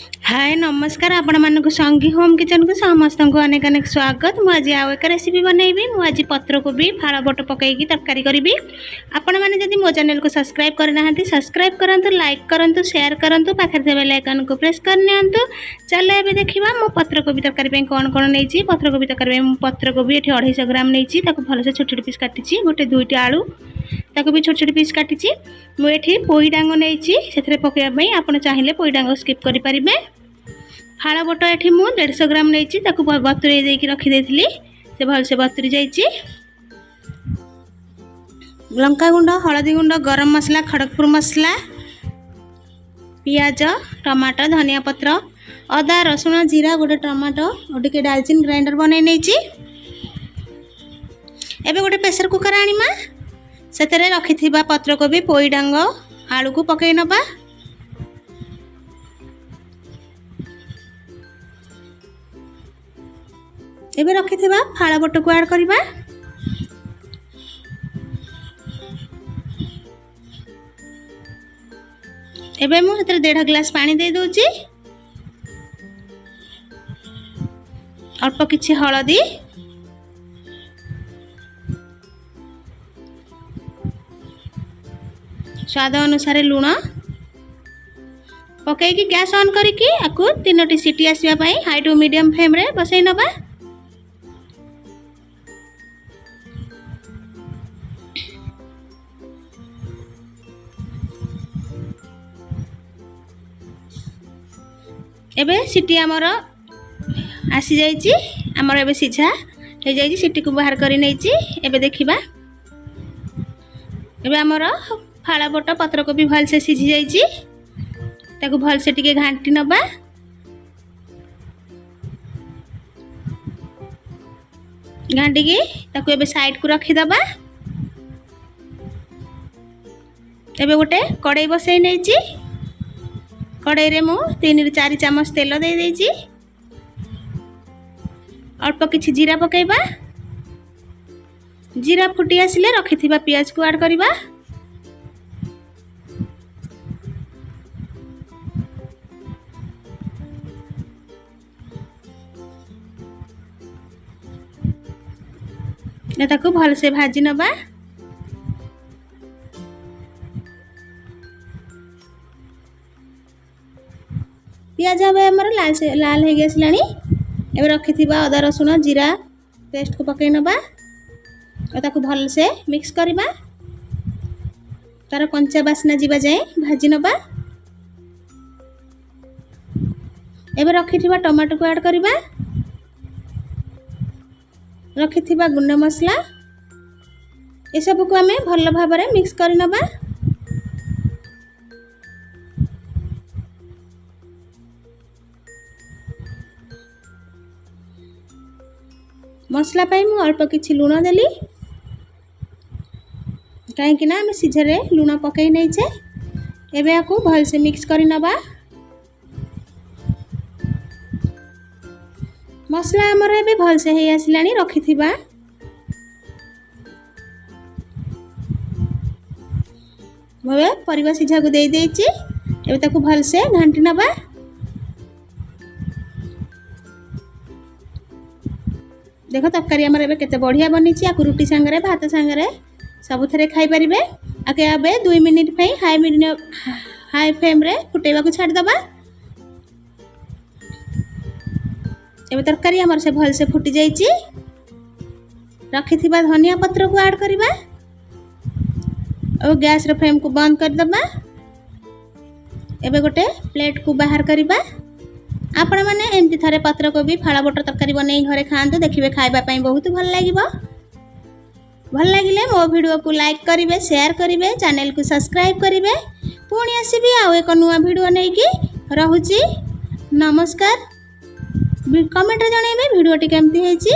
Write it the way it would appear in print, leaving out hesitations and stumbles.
हाय नमस्कार आपण मानक संगी होम किचन को समस्त को अनेक अनेक स्वागत। मुझे आउ एक रेसिपी बनैबी। मुझे पत्रकोबी फाड़ बट पकईकी तरकारी करी। आपण मैंने जदि मो चैनल को सब्सक्राइब करना सब्सक्राइब करंतु, लाइक करंतु, शेयर करंतु, पाखे बेल आइकन को प्रेस करनियंतु। चलो एबे देखिबा मो पत्रकोबी तरकारी पे कोन कोन नैची। पत्रकोबी तरकारी पे पत्रकोबी एठी 250 ग्राम नैची, ताको भलसे छोट छोट पीस काटिची। गोटे दुईटी आलू ताको भी छोट छोट पीस काटिची। मु एठी पोई डांग नैची, सेथरे पकेया पई आपण चाहिले पोई डांग स्किप करि परिबे। फाड़ बट ये मुझे 150 ग्राम नहीं बतुरे देकी रखीदी से भलसे बतुरी जाइए। लंका गुंड, हलदी गुंड, गरम मसला, खड़गपुर मसला, पियाज, टमाटो, धनिया पत्र, अदा, रसुण, जीरा, गोटे टमाटो और टिके डालचीन ग्राइंडर बनै नहीं। एबे गोटे प्रेशर कुकर आनिमा, सेतरे रखिथिबा पत्रकोबी, पोई डांग, आलू को पकई नबा। एबे रखिथिबा फाड़ बट को ऐड करबा। एबे मु हेतरे 1.5 ग्लास पानी दे दोची। अल्प किछि हळदी, स्वाद अनुसार लूण पकईकी गैस ऑन करिकी आकु 3टी सीटी आसीबा पई हाई टू मीडियम फ्लेम रे बसई नबा। एबे सीटी आमर आसी जाइए। आमर एबे सीझा हो जाइए, सीटी को बाहर करी नैची। एबे देखिबा एबे आमर फाड़ा बट पत्रकोबी भलसे सीझी जाइए। ताको भलसे टिके घांटी नबा। घांटी की ताको एबे साइड को रखी दबा। एबे गोटे कड़ाई बसई नैची। कड़ाई रे मु 3 ରୁ 4 चामच तेल दे देइची। अल्प किछि जीरा पकेबा। जीरा फुटी आसिले रखिथिबा पियाज को ऐड करबा। ताको भल से भाजी नबा। पियाज अब आमर लाल हो गला। एबे रखिथिबा अदा रसुण जीरा पेस्ट को पकई नबा और ताको भल से मिक्स करबा। तार कंचा बास्ना जीवा जाए भाजी नबा। एबे रखिथिबा टमाटो को ऐड करबा। रखिथिबा गुंड मसला ए सब को हमें भल भाबरे मिक्स कर नबा। मसला पाई मु अल्प किछि लूण देली, कहीं ना आम सीझे लूण पकई नहीं छे। एबे आकु भल से मिक्स कर नबा। मसला आमर एबे भल से हे आसिलानी। रखिथिबा मोबे परिबा सीझा को दे देइची। एबे ताकु भल से घांटी नबा। देखो तरकारी आमर एबे केते बढ़िया बनीची। आकु रोटी संगरे भात संगरे सब थरे खाई परिबे। आके आबे 2 मिनिट पई हाई फ्लेम रे फुटेबा को छाड़ दबा। एबे तरकारी आमर से भल से फुटी जाइची। रखिथिबा धनिया पत्र को ऐड करबा और गैस रे फ्लेम को बंद कर दबा। एबे गोटे प्लेट को बाहर करबा। आपण माने एमती थरे पत्रकोबी फाड़ा बट तरकारी बनै घरे खांतु। देखिबे खाइबा पई बहुत भल लागिबो। भल लागिले मो वीडियो को लाइक करिवे, शेयर करिवे, चैनल को सब्सक्राइब करिवे। पुणी आसीबी आ एक नुआ वीडियो नै की रहूची। नमस्कार। कमेंट रे जणैबे वीडियो टी केमती हेची।